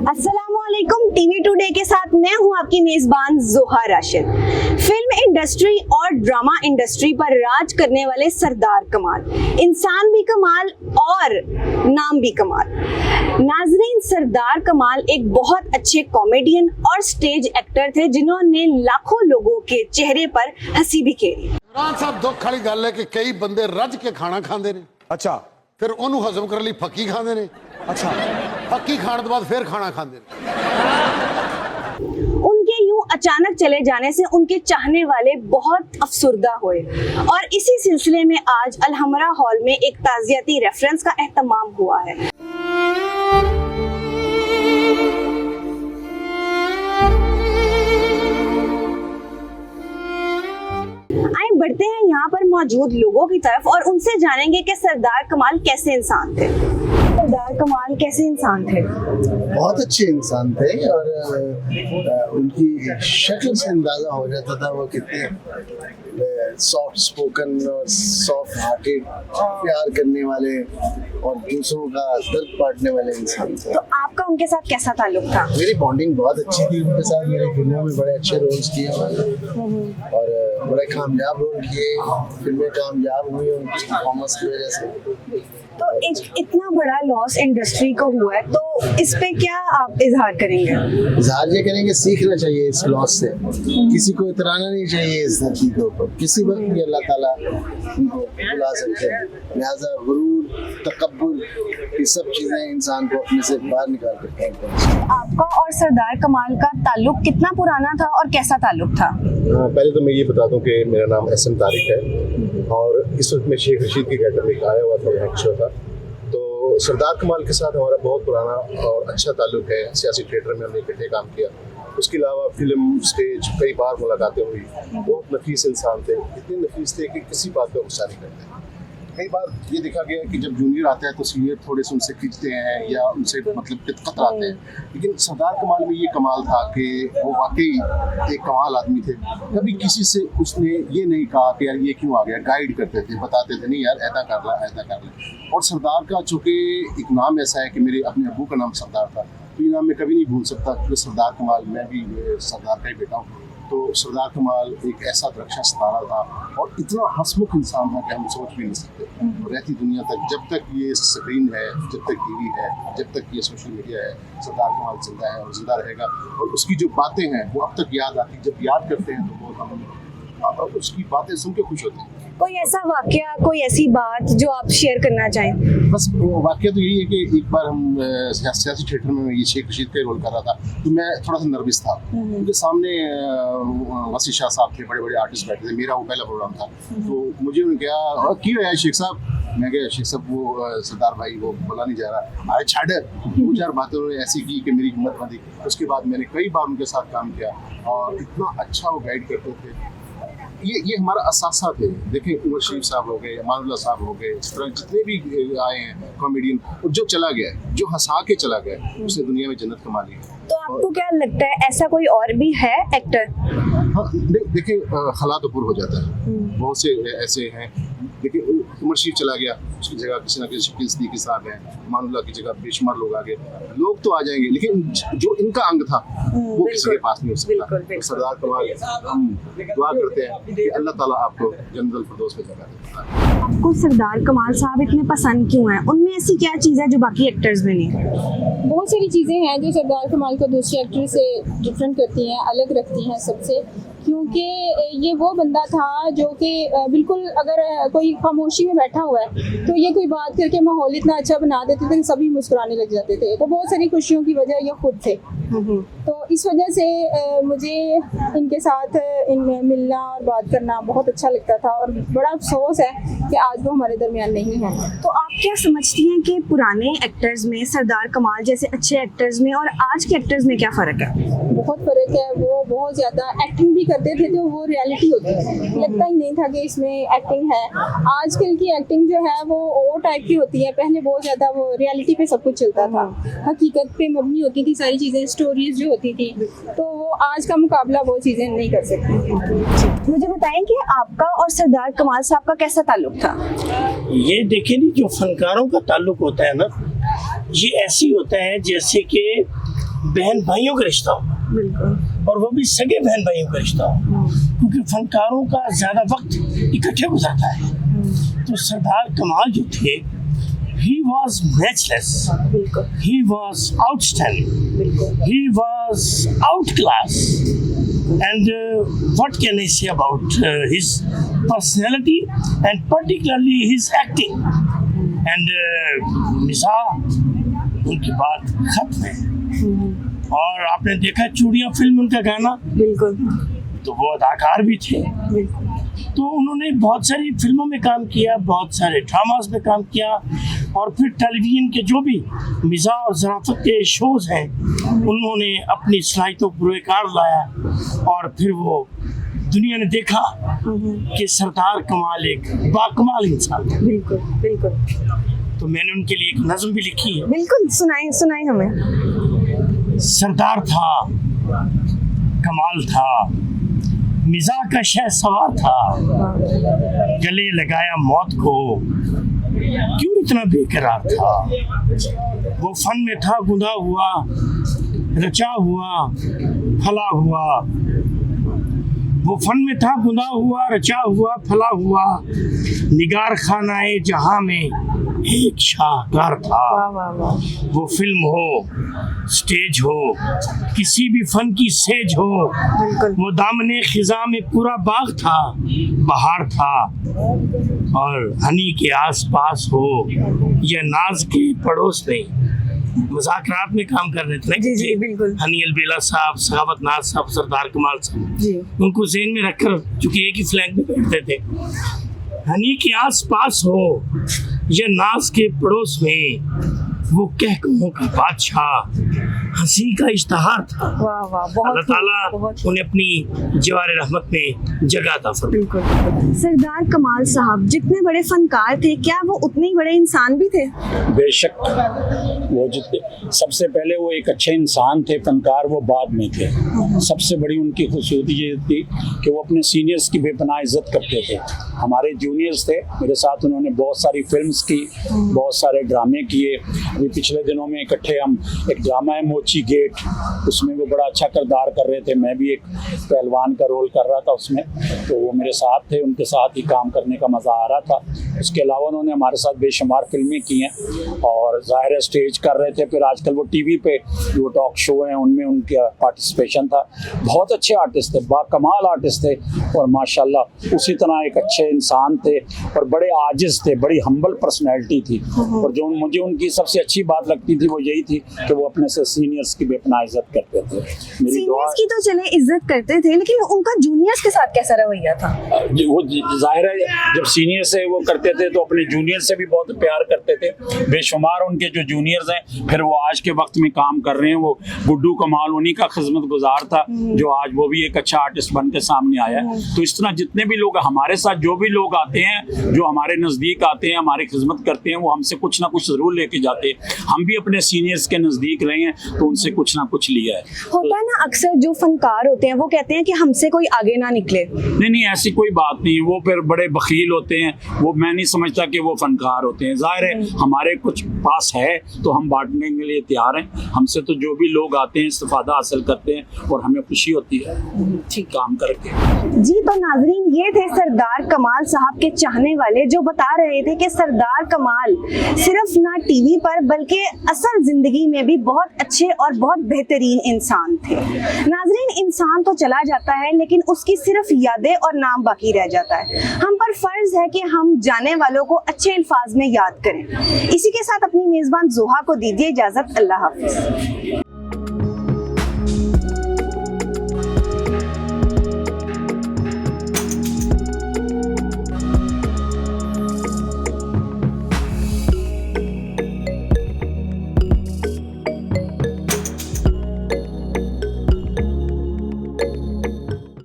अस्सलामुअलैकुम। TV today के साथ मैं हूं आपकी मेजबान जोहा राशिद। फिल्म इंडस्ट्री और ड्रामा इंडस्ट्री पर राज करने वाले सरदार कमाल, इंसान भी कमाल और नाम भी कमाल। नाजरीन, सरदार कमाल एक बहुत अच्छे कॉमेडियन और स्टेज एक्टर थे जिन्होंने लाखों लोगों के चेहरे पर हंसी बिखेरी। इमरान साहब दुख वाली गल है कि कई बंदे रज के खाना खाते ने, अच्छा फिर उन्होंने हजम करने लिए फक्की खाते ने, अच्छा फक्की खाने के बाद फिर खाना खाते ने। उनके यूं अचानक चले जाने से उनके चाहने वाले बहुत अफसुर्दा हुए और इसी सिलसिले में आज अलहमरा हॉल में एक ताजियती रेफरेंस का एहतमाम हुआ है। आइए बढ़ते हैं यहाँ पर मौजूद लोगों की तरफ और उनसे जानेंगे कि सरदार कमाल कैसे इंसान थे। सरदार कमाल कैसे इंसान थे? बहुत अच्छे इंसान थे और उनकी शक्ल से अंदाजा हो जाता था वो कितने सॉफ्ट स्पोकन और सॉफ्ट हार्टेड, प्यार करने वाले और दूसरों का दर्द बांटने वाले इंसान थे। तो आपका उनके साथ कैसा ताल्लुक था? मेरी बॉन्डिंग बहुत अच्छी थी उनके साथ। मेरी फिल्मों में बड़े अच्छे रोल्स किए उन्होंने और बड़े कामयाब रोल किए, फिल्में कामयाब हुई उनकी परफॉर्मेंस की वजह से। तो इतना बड़ा लॉस इंडस्ट्री को हुआ है, तो इस पे क्या आप इजहार करेंगे? इजहार ये करेंगे, सीखना चाहिए इस लॉस से। किसी को इतराना नहीं चाहिए इस धरती के ऊपर, किसी वक्त भी अल्लाह ताला उनको बुला सकते हैं। लिहाजा गुरूर, तकब्बुर, ये सब चीजें इंसान को अपने से बाहर निकाल कर फेंक दें। आपका और सरदार कमाल का ताल्लुक कितना पुराना था और कैसा ताल्लुक था? पहले तो मैं ये बता दूं कि मेरा नाम एहसन तारिक है और इस वक्त मैं शेख रशीद की गेटअप में आया हुआ था, यहाँ शो था। तो सरदार कमाल के साथ हमारा बहुत पुराना और अच्छा ताल्लुक है। सियासी थिएटर में हमने इकट्ठे काम किया। उसके अलावा फिल्म, स्टेज, कई बार मुलाकातें हुई। बहुत नफीस इंसान थे, इतने नफीस थे कि किसी बात पर गुस्सा नहीं करते। कई बार ये देखा गया कि जब जूनियर आता है तो सीनियर थोड़े से उनसे खींचते हैं या उनसे मतलब कतराते हैं, लेकिन सरदार कमाल में ये कमाल था कि वो वाकई एक कमाल आदमी थे। कभी किसी से उसने ये नहीं कहा कि यार ये क्यों आ गया, गाइड करते थे, बताते थे नहीं यार ऐसा कर ला, ऐसा कर ला। और सरदार का चूँकि एक नाम ऐसा है कि मेरे अपने अबू का नाम सरदार था, तो ये नाम मैं कभी नहीं भूल सकता क्योंकि सरदार कमाल, मैं भी सरदार का ही बेटा हूँ। तो सरदार कमाल एक ऐसा रक्षा सितारा था और इतना हंसमुख इंसान था कि हम सोच भी नहीं सकते। रहती दुनिया तक, जब तक ये स्क्रीन है, जब तक टीवी है, जब तक ये सोशल मीडिया है, सरदार कमाल जिंदा है और जिंदा रहेगा। और उसकी जो बातें हैं वो अब तक याद आती, जब याद करते हैं तो बहुत हम उसकी बातें सुन के खुश होते हैं। कोई ऐसा वाकया, कोई ऐसी बात जो आप शेयर करना चाहें? बस वाकया तो यही है कि एक बार हम सियासी थिएटर में ये शेख रशीद का रोल कर रहा था, तो मैं थोड़ा सा नर्वस था। उनके सामने वसी शाह साहब थे, बड़े बड़े आर्टिस्ट बैठे थे, मेरा वो पहला प्रोग्राम था। तो मुझे उन्होंने कहा क्यों है शेख साहब? मैं कहा शेख साहब वो सरदार भाई वो बोला नहीं जा रहा, अरे छाड़। दो चार बातें उन्होंने ऐसी की कि मेरी हिम्मत बंधी। उसके बाद मैंने कई बार उनके साथ काम किया और इतना अच्छा वो गाइड करते थे। ये हमारा असासा थे। देखें, उमर शरीफ साहब हो गए, अमानुल्लाह साहब हो गए, इस तरह जितने भी आए हैं कॉमेडियन, जो चला गया, जो हंसा के चला गया, उसने दुनिया में जन्नत कमा ली है। तो आपको क्या लगता है ऐसा कोई और भी है एक्टर? हाँ, देखिए खला तो पूरा हो जाता है। बहुत से ऐसे हैं। देखिए उमर शरीफ चला गया, उसकी जगह किसी ना किसी शकील सिद्दीकी साहब हैं, अमानुल्लाह की जगह बेशुमार लोग आ गए। लोग तो आ जाएंगे लेकिन जो इनका अंग था वो किसी के पास नहीं हो सकता। सरदार कमाल, हम दुआ करते हैं कि अल्लाह ताला आपको जन्नतुल फिरदौस में जगह दे। आपको सरदार कमाल साहब इतने पसंद क्यों हैं? उनमें ऐसी क्या चीज़ है जो बाकी एक्टर्स में नहीं? बहुत सारी चीज़ें हैं जो सरदार कमाल को दूसरे एक्टर से डिफरेंट करती हैं, अलग रखती हैं सबसे। क्योंकि ये वो बंदा था जो कि बिल्कुल अगर कोई खामोशी में बैठा हुआ है तो ये कोई बात करके माहौल इतना अच्छा बना देते थे कि सभी मुस्कुराने लग जाते थे। तो बहुत सारी खुशियों की वजह ये खुद थे। तो इस वजह से मुझे इनके साथ मिलना और बात करना बहुत अच्छा लगता था और बड़ा अफसोस है कि आज वो हमारे दरमियान नहीं है। तो आप क्या समझती हैं कि पुराने एक्टर्स में, सरदार कमाल जैसे अच्छे एक्टर्स में और आज के एक्टर्स में क्या फ़र्क है? बहुत फ़र्क है। वो बहुत ज़्यादा एक्टिंग भी करते थे तो वो रियलिटी होती है, लगता ही नहीं था कि इसमें एक्टिंग है। आजकल की एक्टिंग जो है वो ओ टाइप की होती है। पहले बहुत ज़्यादा वो रियलिटी पे सब कुछ चलता था, हकीकत पे मबनी होती थी सारी चीज़ें, स्टोरीज जो होती थी। तो वो आज का मुकाबला वो चीज़ें नहीं कर सकती। मुझे बताएं कि आपका और सरदार कमाल साहब का कैसा ताल्लुक था? ये देखिए नहीं, जो फनकारों का ताल्लुक होता है ना, ये ऐसी होता है जैसे कि बहन भाइयों का रिश्ता हो, बिल्कुल। और वो भी सगे बहन भाइयों का रिश्ता हो, क्योंकि फनकारों का ज़्यादा वक्त इकट्ठे गुजरता है। तो सरदार कमाल जो थे, he was matchless, बिल्कुल he was outstanding, बिल्कुल। he was outclass, and what can I say about his personality and particularly his acting, and मिज़ा उनकी बात खत्म है। और आपने देखा चूड़ियाँ फिल्म उनका गाना, बिल्कुल तो वो अदाकार भी थे, बिल्कुल। तो उन्होंने बहुत सारी फिल्मों में काम किया, बहुत सारे ड्रामास में काम किया, और फिर टेलीविज़न के जो भी मिज़ा और ज़राफ़त के शोज़ हैं उन्होंने अपनी सलाहियतों को पुरकार लाया, और फिर वो दुनिया ने देखा कि सरदार कमाल एक बाकमाल इंसान है। बिल्कुल बिल्कुल तो मैंने उनके लिए एक नज़म भी लिखी है। बिल्कुल, सुनाई सुनाई हमें। सरदार था, कमाल था, मिज़ा का शहसवार था, गले लगाया मौत को, क्यों इतना बेकरार था। वो फन में था गुंदा हुआ, रचा हुआ, फला हुआ। वो फन में था गुंदा हुआ, रचा हुआ, फला हुआ। निगार खानाए जहां में एक शाहकार था। वाह वाह वाह। वो फिल्म हो, स्टेज हो, किसी भी फन की सेज हो, बिल्कुल वो दामने खिजा में पूरा बाग था, बहार था। और हनी के आस पास हो या नाज के पड़ोस में, मुज़ाकरात में काम कर रहे थे ना, जी जी बिल्कुल हनी अलबेला साहब, सखावत नाज साहब, सरदार कमाल साहब, जी। उनको ज़हन में रखकर, चूंकि एक ही फ्लैग में बैठते थे, हनी के आस पास हो या नाज के पड़ोस में, वो कहकों का बादशाह, हंसी का इश्तहार था। वाह वाह, बहुत अल्लाह ताला बहुत उन्हें अपनी जवार रहमत में जगह अता फरमाए। बिल्कुल। सरदार कमाल साहब जितने बड़े फनकार थे, क्या वो उतने ही बड़े इंसान भी थे? बेशक, वो जितने सबसे पहले वो एक अच्छे इंसान थे, फनकार वो बाद में थे। सबसे बड़ी उनकी खूबसूरती ये थी कि वो अपने सीनियर्स की बेपनाह इज्जत करते थे। हमारे जूनियर्स थे, मेरे साथ उन्होंने बहुत सारी फिल्म्स की, बहुत सारे ड्रामे किए। अभी पिछले दिनों में इकट्ठे हम एक ड्रामा है मोची गेट, उसमें वो बड़ा अच्छा किरदार कर रहे थे, मैं भी एक पहलवान का रोल कर रहा था उसमें, तो वो मेरे साथ थे, उनके साथ ही काम करने का मज़ा आ रहा था। उसके अलावा उन्होंने हमारे साथ बेशुमार फिल्में की हैं, और ज़ाहिर है स्टेज कर रहे थे। फिर आजकल वो टीवी पे जो टॉक शो हैं उनमें उनका पार्टिसिपेशन था। बहुत अच्छे आर्टिस्ट थे, बाकमाल आर्टिस्ट थे, और माशाल्लाह उसी तरह एक अच्छे इंसान थे, और बड़े आजिज़ थे, बड़ी हम्बल पर्सनैलिटी थी। और जो मुझे उनकी सबसे अच्छी बात लगती थी वो यही थी कि वो अपने से सीनियर्स की बेपनाह इज्जत करते थे। मेरी दुआ सीनियर्स की तो चले इज्जत करते थे, लेकिन उनका जूनियर्स के साथ कैसा रवैया था? वो जाहिर है जब सीनियर से वो करते थे तो अपने जूनियर से भी बहुत प्यार करते थे। बेशुमार उनके जो जूनियर्स हैं, फिर वो आज के वक्त में काम कर रहे हैं, वो गुड्डू कमाल उन्हीं का खिदमत गुजार था, जो आज वो भी एक अच्छा आर्टिस्ट बन के सामने आया है। तो इस तरह जितने भी लोग हमारे साथ, जो भी लोग आते हैं, जो हमारे नज़दीक आते हैं, हमारी खिदमत करते हैं, वो हमसे कुछ ना कुछ ज़रूर लेके जाते हैं। हम भी अपने सीनियर्स के नज़दीक रहे हैं तो उनसे कुछ ना कुछ लिया है। होता है ना, अक्सर जो फनकार होते हैं वो कहते हैं कि हमसे कोई आगे ना निकले। नहीं, ऐसी कोई बात नहीं। वो फिर बड़े बखील होते हैं, वो मैं नहीं समझता कि वो फनकार होते हैं। जाहिर है हमारे कुछ पास है तो हम बांटने के लिए तैयार हैं। हमसे तो जो भी लोग आते हैं इस्तिफादा हासिल करते हैं, और हमें खुशी होती है ठीक काम करके। जी, तो नाजरीन, ये थे सरदार कमाल साहब के चाहने वाले, जो बता रहे थे कि सरदार कमाल सिर्फ ना टीवी पर बल्कि असल जिंदगी में भी बहुत अच्छे और बहुत बेहतरीन इंसान थे। नाजरीन, इंसान तो चला जाता है लेकिन उसकी सिर्फ यादें और नाम बाकी रह जाता है। हम पर फर्ज है कि हम जाने वालों को अच्छे अल्फाज में याद करें। इसी के साथ अपनी मेजबान जोहा को दीजिए इजाजत। अल्लाह हाफिज।